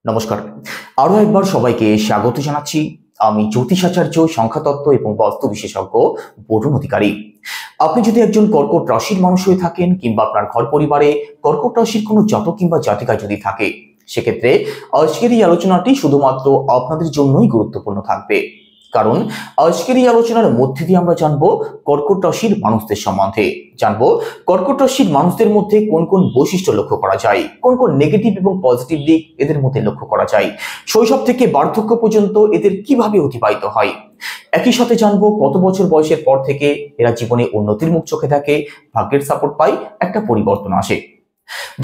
নমস্কার। আরো একবার সবাইকে স্বাগত জানাচ্ছি। আমি জ্যোতিষাচার্য, সংখ্যাতত্ত্ব এবং বাস্তু বিশেষজ্ঞ বরুণ অধিকারী। আপনি যদি একজন কর্কট রাশির মানুষ হয়ে থাকেন কিংবা আপনার ঘর পরিবারে কর্কট রাশির কোনো জাতক কিংবা জাতিকা যদি থাকে, সেক্ষেত্রে আজকের এই আলোচনাটি শুধুমাত্র আপনাদের জন্যই গুরুত্বপূর্ণ থাকবে। কারণ আজকের এই আলোচনার মধ্যে দিয়ে আমরা জানবো কর্কট রাশির মানুষদের সম্বন্ধে, জানবো কর্কট রাশির মানুষদের মধ্যে কোন কোন বৈশিষ্ট্য লক্ষ্য করা যায়, কোন কোন নেগেটিভ এবং পজিটিভ দিক এদের মধ্যে লক্ষ্য করা যায়, শৈশব থেকে বার্ধক্য পর্যন্ত এদের কিভাবে অতিবাহিত হয়। একই সাথে জানবো কত বছর বয়সের পর থেকে এরা জীবনে উন্নতির মুখ চোখে থাকে, ভাগ্যের সাপোর্ট পায়, একটা পরিবর্তন আসে।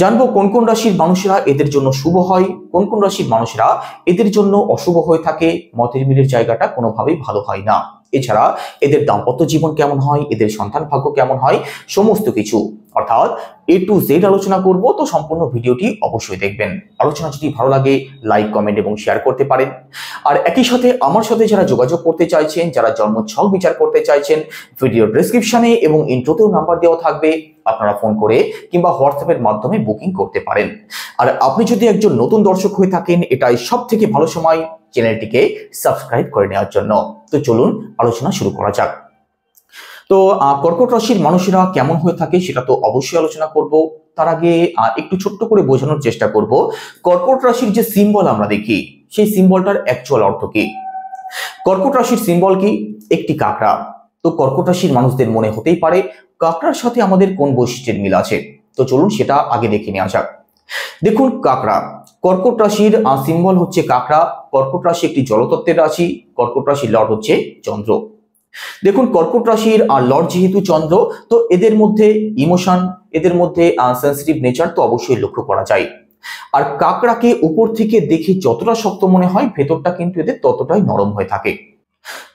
জানবো কোন কোন রাশির মানুষেরা এদের জন্য শুভ হয়, কোন কোন রাশির মানুষেরা এদের জন্য অশুভ হয়ে থাকে, মতের মিলের জায়গাটা কোনোভাবেই ভালো হয় না। এছাড়া এদের দাম্পত্য জীবন কেমন হয়, এদের সন্তান ভাগ্য কেমন হয়, সমস্ত কিছু অর্থাৎ A to Z আলোচনা করব। তো সম্পূর্ণ ভিডিওটি অবশ্যই দেখবেন। আলোচনা যদি ভালো লাগে লাইক, কমেন্ট এবং শেয়ার করতে পারেন। আর একই সাথে আমার সাথে যারা যোগাযোগ করতে চাইছেন, যারা জন্মছক বিচার করতে চাইছেন, ভিডিও ডেসক্রিপশনে এবং ইন্ট্রোতেও নাম্বার দেওয়া থাকবে, আপনারা ফোন করে কিংবা হোয়াটসঅ্যাপের মাধ্যমে বুকিং করতে পারেন। আর আপনি যদি একজন নতুন দর্শক হয়ে থাকেন, এটাই সব থেকে ভালো সময় চ্যানেলটিকে সাবস্ক্রাইব করে নেওয়ার জন্য। তো চলুন আলোচনা শুরু করা যাক। তো কর্কট রাশির মানুষেরা কেমন হয়ে থাকে সেটা তো অবশ্যই আলোচনা করব। তার আগে একটু ছোট্ট করে বোঝানোর চেষ্টা করব কর্কট রাশির যে সিম্বল আমরা দেখি, সেই সিম্বলটার অ্যাকচুয়াল অর্থ কি। কর্কট রাশির সিম্বল কি? একটি কাঁকড়া। তো কর্কট রাশির মানুষদের মনে হতেই পারে কাঁকড়ার সাথে আমাদের কোন বৈশিষ্ট্যের মিল আছে। তো চলুন সেটা আগে দেখে নেওয়া যাক। দেখুন, কাঁকড়া কর্কট রাশির সিম্বল হচ্ছে কাঁকড়া। কর্কট রাশি একটি জলতত্ত্বের রাশি। কর্কট রাশির লর্ড হচ্ছে চন্দ্র। দেখুন, কর্কট রাশির লর্ড যেহেতু চন্দ্র, তো এদের মধ্যে ইমোশন, এদের মধ্যে সেন্সিটিভ নেচার তো অবশ্যই লক্ষ্য করা যায়। আর কাঁকড়াকে উপর থেকে দেখে যতটা শক্ত মনে হয়, ভেতরটা কিন্তু এদের ততটাই নরম হয়ে থাকে।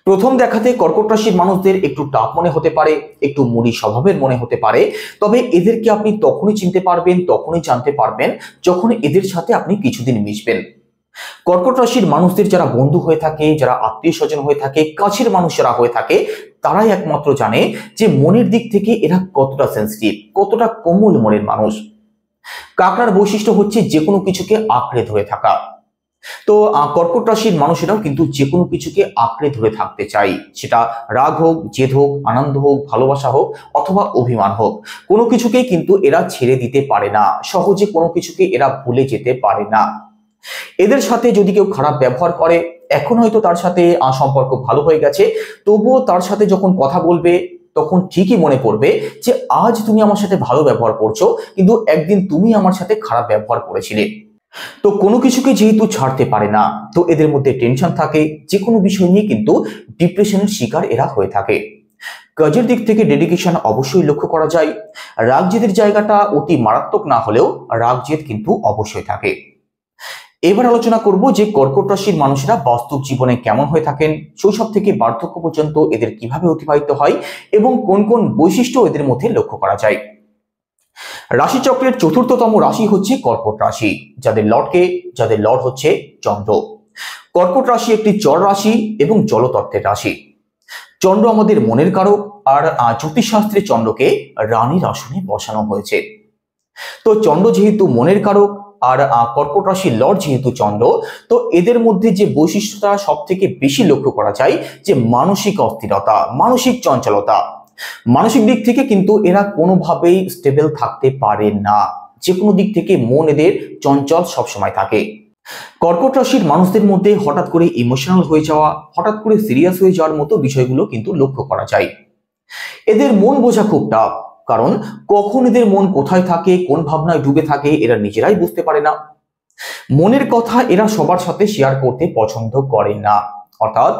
প্রথম দেখাতে কর্কট রাশির মানুষদের একটু টাফ মনে হতে পারে, একটু মুড়ি স্বভাবের মনে হতে পারে। তবে এদেরকে আপনি তখনই চিনতে পারবেন, তখনই জানতে পারবেন যখন এদের সাথে আপনি কিছুদিন মিশবেন। কর্কট রাশির মানুষদের যারা বন্ধু হয়ে থাকে, যারা আত্মীয় স্বজন হয়ে থাকে, কাছের মানুষেরা হয়ে থাকে, তারাই একমাত্র জানে যে মনের দিক থেকে এরা কতটা সেন্সিটিভ, কতটা কোমল মনের মানুষ। কাঁকড়ার বৈশিষ্ট্য হচ্ছে যে কোনো কিছুকে আঁকড়ে ধরে থাকা। তো কর্কট রাশির মানুষেরাও কিন্তু যে কোনো কিছুকে আঁকড়ে ধরে থাকতে চাই, সেটা রাগ হোক, জেদ হোক, আনন্দ হোক, ভালোবাসা হোক অথবা অভিমান হোক, কোনো কিছুকেই কিন্তু এরা ছেড়ে দিতে পারে না, সহজে কোনো কিছুকে এরা ভুলে যেতে পারে না। এদের সাথে যদি কেউ খারাপ ব্যবহার করে, এখন হয়তো তার সাথে সম্পর্ক ভালো হয়ে গেছে, তবুও তার সাথে যখন কথা বলবে তখন ঠিকই মনে পড়বে যে আজ তুমি আমার সাথে ভালো ব্যবহার করছো, কিন্তু একদিন তুমি আমার সাথে খারাপ ব্যবহার করেছিলে। তো কোনো কিছুকে যেহেতু ছাড়তে পারে না, তো এদের মধ্যে টেনশন থাকে, যে কোনো বিষয় নিয়ে কিন্তু ডিপ্রেশনের শিকার এরা হয়ে থাকে। কাজের দিক থেকে ডেডিকেশন অবশ্যই লক্ষ্য করা যায়। রাগ জেদের জায়গাটা অতি মারাত্মক না হলেও রাগ জেদ কিন্তু অবশ্যই থাকে। এবার আলোচনা করব যে কর্কট রাশির মানুষেরা বাস্তব জীবনে কেমন হয়ে থাকেন, শৈশব থেকে বার্ধক্য পর্যন্ত এদের কিভাবে অতিবাহিত হয় এবং কোন কোন বৈশিষ্ট্য এদের মধ্যে লক্ষ্য করা যায়। রাশিচক্রের চতুর্থতম রাশি হচ্ছে কর্কট রাশি, যাদের লর্ড হচ্ছে চন্দ্র। কর্কট রাশি একটি জল রাশি এবং জলতত্ত্বের রাশি। চন্দ্র আমাদের মনের কারক, আর জ্যোতিষশাস্ত্রে চন্দ্রকে রানীর আসনে বসানো হয়েছে। তো চন্দ্র যেহেতু মনের কারক আর কর্কট রাশির লর্ড যেহেতু চন্দ্র, তো এদের মধ্যে যে বৈশিষ্ট্যটা সব থেকে বেশি লক্ষ্য করা যায় যে মানসিক অস্থিরতা, মানসিক চঞ্চলতা। মানসিক দিক থেকে কিন্তু এরা কোনোভাবেই স্টেবল থাকতে পারে না, যে কোনো দিক থেকে মন এদের চঞ্চল সবসময় থাকে। কর্কট রাশির মানুষদের মধ্যে হঠাৎ করে ইমোশনাল হয়ে যাওয়া, হঠাৎ করে সিরিয়াস হয়ে যাওয়ার মতো বিষয়গুলো কিন্তু লক্ষ্য করা যায়। এদের মন বোঝা খুব টাফ, কারণ কখন এদের মন কোথায় থাকে, কোন ভাবনায় ডুবে থাকে এরা নিজেরাই বুঝতে পারে না। মনের কথা এরা সবার সাথে শেয়ার করতে পছন্দ করে না, অর্থাৎ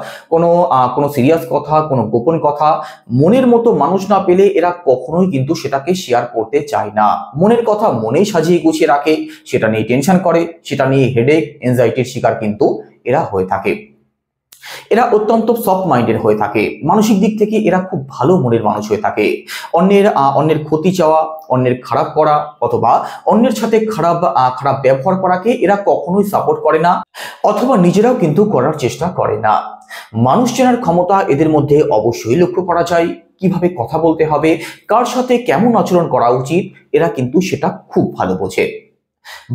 কোনো সিরিয়াস কথা, কোনো গোপন কথা মনের মতো মানুষ না পেলে এরা কখনোই কিন্তু সেটাকে শেয়ার করতে চায় না। মনের কথা মনেই সাজিয়ে গুছিয়ে রাখে, সেটা নিয়ে টেনশন করে, সেটা নিয়ে হেডেক, এনজাইটির শিকার কিন্তু এরা হয়ে থাকে। এরা অত্যন্ত সফট মাইন্ডেড হয়ে থাকে, মানসিক দিক থেকে এরা খুব ভালো মনের মানুষ হয়ে থাকে। অন্যের ক্ষতি চাওয়া, অন্যের খারাপ করা অথবা অন্যের সাথে খারাপ ব্যবহার করাকে এরা কখনোই সাপোর্ট করে না, অথবা নিজেরাও কিন্তু করার চেষ্টা করে না। মানুষ চেনার ক্ষমতা এদের মধ্যে অবশ্যই লক্ষ্য করা যায়। কিভাবে কথা বলতে হবে, কার সাথে কেমন আচরণ করা উচিত, এরা কিন্তু সেটা খুব ভালো বোঝে।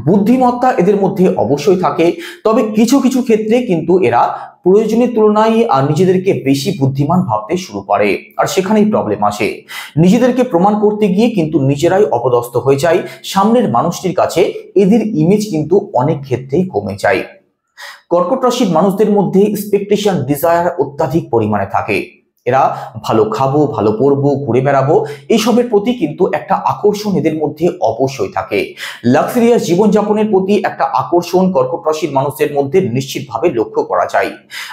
বুদ্ধিমত্তা এদের মধ্যে অবশ্যই থাকে, তবে কিছু কিছু ক্ষেত্রে কিন্তু এরা প্রয়োজনের তুলনায় নিজেদেরকে বেশি বুদ্ধিমান ভাবতে শুরু করে, আর সেখানেই প্রবলেম আসে। নিজেদেরকে প্রমাণ করতে গিয়ে কিন্তু নিজেরাই অপদস্থ হয়ে যায়, সামনের মানুষটির কাছে এদের ইমেজ কিন্তু অনেক ক্ষেত্রেই কমে যায়। কর্কট রাশির মানুষদের মধ্যে এক্সপেকটেশন, ডিজায়ার অত্যাধিক পরিমাণে থাকে। এরা ভালো খাবো, ভালো পরবো, ঘুরে বেড়াবো, এইসবের প্রতি কিন্তু একটা আকর্ষণ এদের মধ্যে অবশ্যই থাকে। লাক্সারিয়াস জীবনযাপনের প্রতি একটা আকর্ষণ কর্কট রাশির মানুষদের মধ্যে নিশ্চিতভাবে লক্ষ্য করা যায়।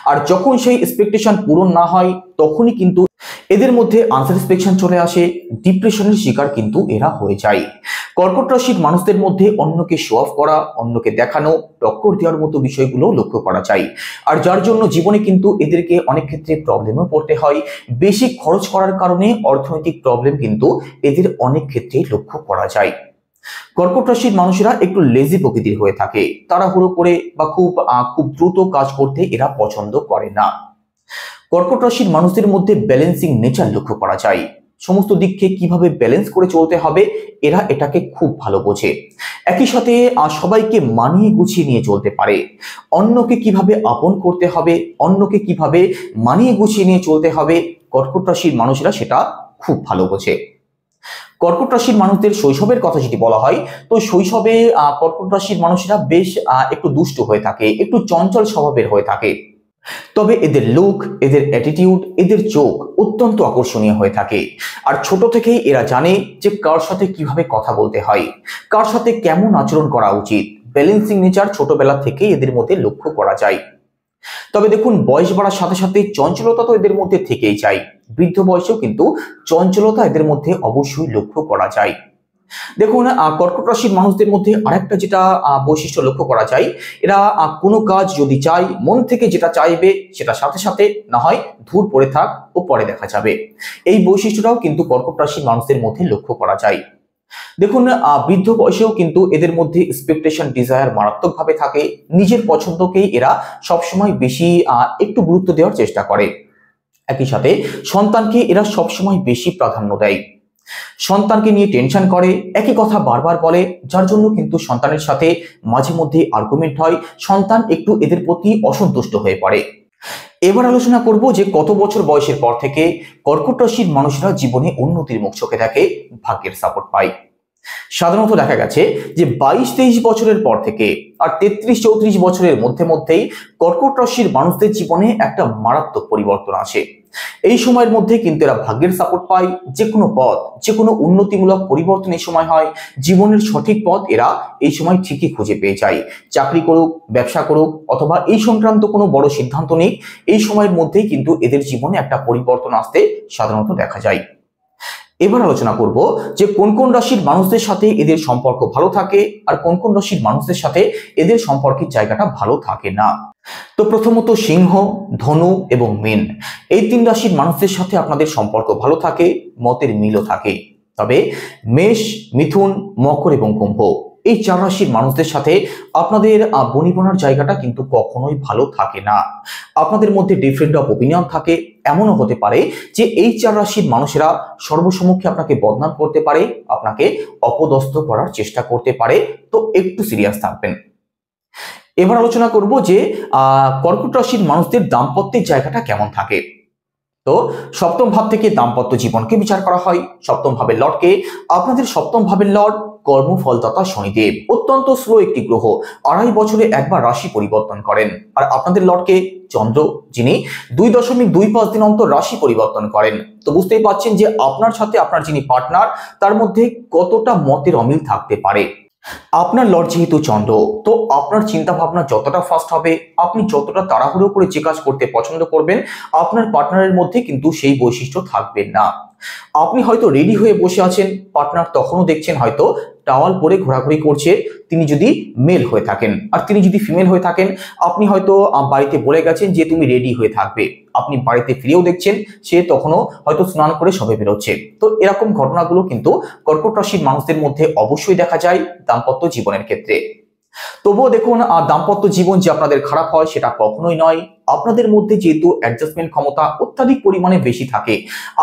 আর যখন সেই এক্সপেকটেশন পূরণ না হয়, তখনই কিন্তু এদের মধ্যে আনস্যাটিসফ্যাকশন চলে আসে, ডিপ্রেশনের শিকার কিন্তু এরা হয়ে যায়। কর্কট রাশির মানুষদের মধ্যে অন্যকে শো অফ করা, অন্যকে দেখানো, টক্কর দেওয়ার মতো বিষয়গুলো লক্ষ্য করা যায়। আর যার জন্য জীবনে কিন্তু এদেরকে অনেক ক্ষেত্রে প্রবলেমও পড়তে হয়। বেশি খরচ করার কারণে অর্থনৈতিক প্রবলেম কিন্তু এদের অনেক ক্ষেত্রেই লক্ষ্য করা যায়। কর্কট রাশির মানুষেরা একটু লেজি প্রকৃতির হয়ে থাকে, তাড়াহুড়ো করে বা খুব দ্রুত কাজ করতে এরা পছন্দ করে না। কর্কট রাশির মানুষদের মধ্যে ব্যালেন্সিং নেচার লক্ষ্য করা যায়। সমস্ত দিককে কিভাবে ব্যালেন্স করে চলতে হবে এরা এটাকে খুব ভালো বোঝে। একই সাথে সবাইকে মানিয়ে গুছিয়ে নিয়ে চলতে পারে। অন্যকে কিভাবে আপন করতে হবে, অন্যকে কিভাবে মানিয়ে গুছিয়ে নিয়ে চলতে হবে, কর্কট রাশির মানুষেরা সেটা খুব ভালো বোঝে। কর্কট রাশির মানুষদের শৈশবের কথা যদি বলা হয়, তো শৈশবে কর্কট রাশির মানুষেরা বেশ একটু দুষ্ট হয়ে থাকে, একটু চঞ্চল স্বভাবের হয়ে থাকে। তবে এদের লুক, এদের অ্যাটিটিউড, এদের চোখ অত্যন্ত আকর্ষণীয় হয়ে থাকে। আর ছোট থেকেই এরা জানে যে কার সাথে কিভাবে কথা বলতে হয়, কার সাথে কেমন আচরণ করা উচিত। ব্যালেন্সিং নেচার ছোটবেলা থেকেই এদের মধ্যে লক্ষ্য করা যায়। তবে দেখুন, বয়স বাড়ার সাথে সাথে চঞ্চলতা তো এদের মধ্যে থেকেই যায়। বৃদ্ধ বয়সেও কিন্তু চঞ্চলতা এদের মধ্যে অবশ্যই লক্ষ্য করা যায়। দেখুন, কর্কট রাশির মানুষদের মধ্যে আরেকটা যেটা বৈশিষ্ট্য লক্ষ্য করা যায়, এরা কোনো কাজ যদি চায়, মন থেকে যেটা চাইবে সেটা সাথে সাথে, না হয় ধূর পড়ে থাক ও পরে দেখা যাবে। এই বৈশিষ্ট্যটাও কিন্তু কর্কট রাশির মানুষদের মধ্যে লক্ষ্য করা যায়। দেখুন, বৃদ্ধ বয়সেও কিন্তু এদের মধ্যে এক্সপেকটেশন, ডিজায়ার মারাত্মকভাবে থাকে। নিজের পছন্দকেই এরা সবসময় বেশি একটু গুরুত্ব দেওয়ার চেষ্টা করে। একই সাথে সন্তানকে এরা সবসময় বেশি প্রাধান্য দেয়। সন্তানকে নিয়ে টেনশন করে, একই কথা বারবার বলে, যার জন্য কিন্তু সন্তানের সাথে মাঝে মধ্যে আর্গুমেন্ট হয়, সন্তান একটু এদের প্রতি অসন্তুষ্ট হয়ে পড়ে। এবার আলোচনা করব যে কত বছর বয়সের পর থেকে কর্কট রাশির মানুষরা জীবনে উন্নতির মুখ চোখে দেখে, ভাগ্যের সাপোর্ট পায়। সাধারণত দেখা গেছে যে 22-23 বছরের পর থেকে আর 33-34 বছরের মধ্যেই কর্কট রাশির মানুষদের জীবনে একটা মারাত্মক পরিবর্তন আসে। এই সময়ের মধ্যে কিন্তু এরা ভাগ্যের সাপোর্ট পায়। যে কোনো পথ, যে কোনো উন্নতিমূলক পরিবর্তন এই সময় হয়। জীবনের সঠিক পথ এরা এই সময় ঠিকই খুঁজে পেয়ে যায়। চাকরি করুক, ব্যবসা করুক, অথবা এই সংক্রান্ত কোনো বড় সিদ্ধান্ত নিক, এই সময়ের মধ্যেই কিন্তু এদের জীবনে একটা পরিবর্তন আসতে সাধারণত দেখা যায়। এবার আলোচনা করব যে কোন কোন রাশির মানুষদের সাথে এদের সম্পর্ক ভালো থাকে আর কোন কোন রাশির মানুষদের সাথে এদের সম্পর্কের জায়গাটা ভালো থাকে না। তো প্রথমত সিংহ, ধনু এবং মীন, এই 3 রাশির মানুষদের সাথে আপনাদের সম্পর্ক ভালো থাকে, মতের মিলও থাকে। তবে মেষ, মিথুন, মকর এবং কুম্ভ, এই 4 রাশির মানুষদের সাথে আপনাদের বনিবনার জায়গাটা কিন্তু কখনোই ভালো থাকে না। আপনাদের মধ্যে ডিফারেন্ট অফ ওপিনিয়ন থাকে। এমনও হতে পারে যে এই 4 রাশির মানুষেরা সর্বসম্মুখে আপনাকে বদনাম করতে পারে, আপনাকে অপদস্থ করার চেষ্টা করতে পারে। তো একটু সিরিয়াস থাকবেন। এবার আলোচনা করব যে কর্কট রাশির মানুষদের দাম্পত্যের জায়গাটা কেমন থাকে। তো সপ্তম ভাব থেকে দাম্পত্য জীবনকে বিচার করা হয়। সপ্তম ভাবের লর্ডকে, আপনাদের সপ্তম ভাবের লর্ড কর্মফলদাতা শনিদেব, অত্যন্ত স্লো একটি গ্রহ, 2.5 বছরে একবার রাশি পরিবর্তন করেন। আর আপনাদের লর্ডকে চন্দ্র, যিনি 2.25 দিন অন্তর রাশি পরিবর্তন করেন। তো বুঝতেই পারছেন যে আপনার সাথে আপনার যিনি পার্টনার, তার মধ্যে কতটা মতের অমিল থাকতে পারে। আপনার লর্ড যেহেতু চন্দ্র, তো আপনার চিন্তা ভাবনা যতটা ফাস্ট হবে, আপনি যতটা তাড়াহুড়ো করে যে কাজ করতে পছন্দ করবেন, আপনার পার্টনারের মধ্যে কিন্তু সেই বৈশিষ্ট্য থাকবে না। আপনি হয়তো রেডি হয়ে বসে আছেন, পার্টনার তখনও দেখছেন হয়তো টাওয়াল পরে ঘোরাঘুরি করছে, তিনি যদি মেল হয়ে থাকেন। আর তিনি যদি ফিমেল হয়ে থাকেন, আপনি হয়তো বাড়িতে বলে গেছেন যে তুমি রেডি হয়ে থাকবে, আপনি বাড়িতে ফিরেও দেখছেন সে তখনও হয়তো স্নান করে সবে বেরোচ্ছে। তো এরকম ঘটনাগুলো কিন্তু কর্কট রাশির মানুষদের মধ্যে অবশ্যই দেখা যায় দাম্পত্য জীবনের ক্ষেত্রে। তবুও দেখুন, দাম্পত্য জীবন যে আপনাদের খারাপ হয় সেটা কখনোই নয়। আপনাদের মধ্যে যেহেতু অ্যাডজাস্টমেন্ট ক্ষমতা অত্যাধিক পরিমাণে বেশি থাকে,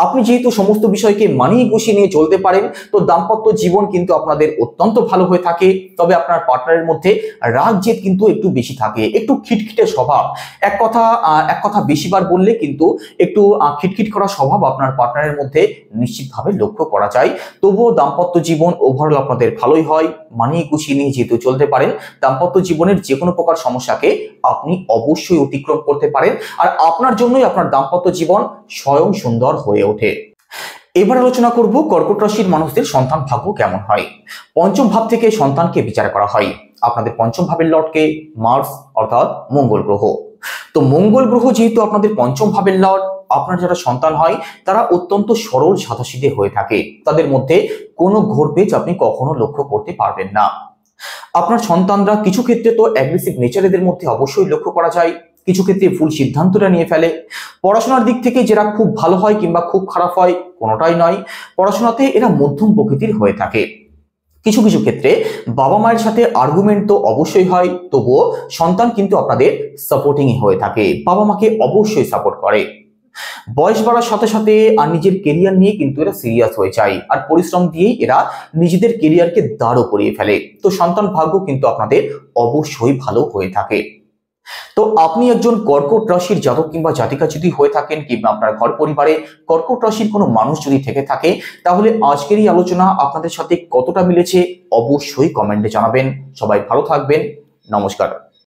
আপনি যেহেতু সমস্ত বিষয়কে মানিয়ে গুছিয়ে নিয়ে চলতে পারেন, তো দাম্পত্য জীবন কিন্তু আপনাদের অত্যন্ত ভালো হয়ে থাকে। তবে আপনার পার্টনারের মধ্যে রাগ জেদ কিন্তু একটু বেশি থাকে, একটু খিটখিটে স্বভাব। এক কথা বেশিবার বললে কিন্তু একটু খিটখিট করা স্বভাব আপনার পার্টনারের মধ্যে নিশ্চিতভাবে লক্ষ্য করা যায়। তবুও দাম্পত্য জীবন ওভারঅল আপনাদের ভালোই হয়, মানিয়ে গুছিয়ে নিয়ে যেহেতু চলতে পারেন, দাম্পত্য জীবনের যে কোনো প্রকার সমস্যাকে আপনি অবশ্যই অতিক্রম করতে পারেন। আর আপনার জন্যই আপনার দাম্পত্য জীবন স্বয়ং সুন্দর হয়ে ওঠে। এবার আলোচনা করব কর্কট রাশির মানুষদের সন্তান ভাগ্য কেমন হয়। পঞ্চম ভাব থেকে সন্তানকে বিচার করা হয়। আপনাদের পঞ্চম ভাবের লর্ডকে মার্স অর্থাৎ মঙ্গল গ্রহ। তো মঙ্গল গ্রহ যেহেতু আপনাদের পঞ্চম ভাবের লর্ড, আপনার যারা সন্তান হয় তারা অত্যন্ত সরল সাদাসিধে হয়ে থাকে। তাদের মধ্যে কোনো ঘোরপেচ আপনি কখনো লক্ষ্য করতে পারবেন না। আপনার সন্তানরা কিছু ক্ষেত্রে তো অ্যাগ্রেসিভ নেচার এদের মধ্যে অবশ্যই লক্ষ্য করা যায়, কিছু ক্ষেত্রে ভুল সিদ্ধান্তটা নিয়ে ফেলে। পড়াশোনার দিক থেকে যারা খুব ভালো হয় কিংবা খুব খারাপ হয় কোনোটাই নয়, পড়াশোনাতে এরা মধ্যম প্রকৃতির হয়ে থাকে। কিছু কিছু ক্ষেত্রে বাবা মায়ের সাথে আর্গুমেন্ট তো অবশ্যই হয়, তবুও সন্তান কিন্তু আপনাদের সাপোর্টিংই হয়ে থাকে, বাবা মাকে অবশ্যই সাপোর্ট করে। বয়স বাড়ার সাথে সাথে আর নিজের কেরিয়ার নিয়ে কিন্তু এরা সিরিয়াস হয়ে যায়, আর পরিশ্রম দিয়েই এরা নিজেদের কেরিয়ারকে দাঁড়ও করিয়ে ফেলে। তো সন্তান ভাগ্য কিন্তু আপনাদের অবশ্যই ভালো হয়ে থাকে। তো আপনি একজন কর্কট রাশির জাতক কিংবা জাতিকা যদি হয়ে থাকেন, কিংবা আপনার ঘর পরিবারে কর্কট রাশির কোনো মানুষ যদি থেকে থাকে, তাহলে আজকের এই আলোচনা আপনাদের সাথে কতটা মিলেছে অবশ্যই কমেন্টে জানাবেন। সবাই ভালো থাকবেন। নমস্কার।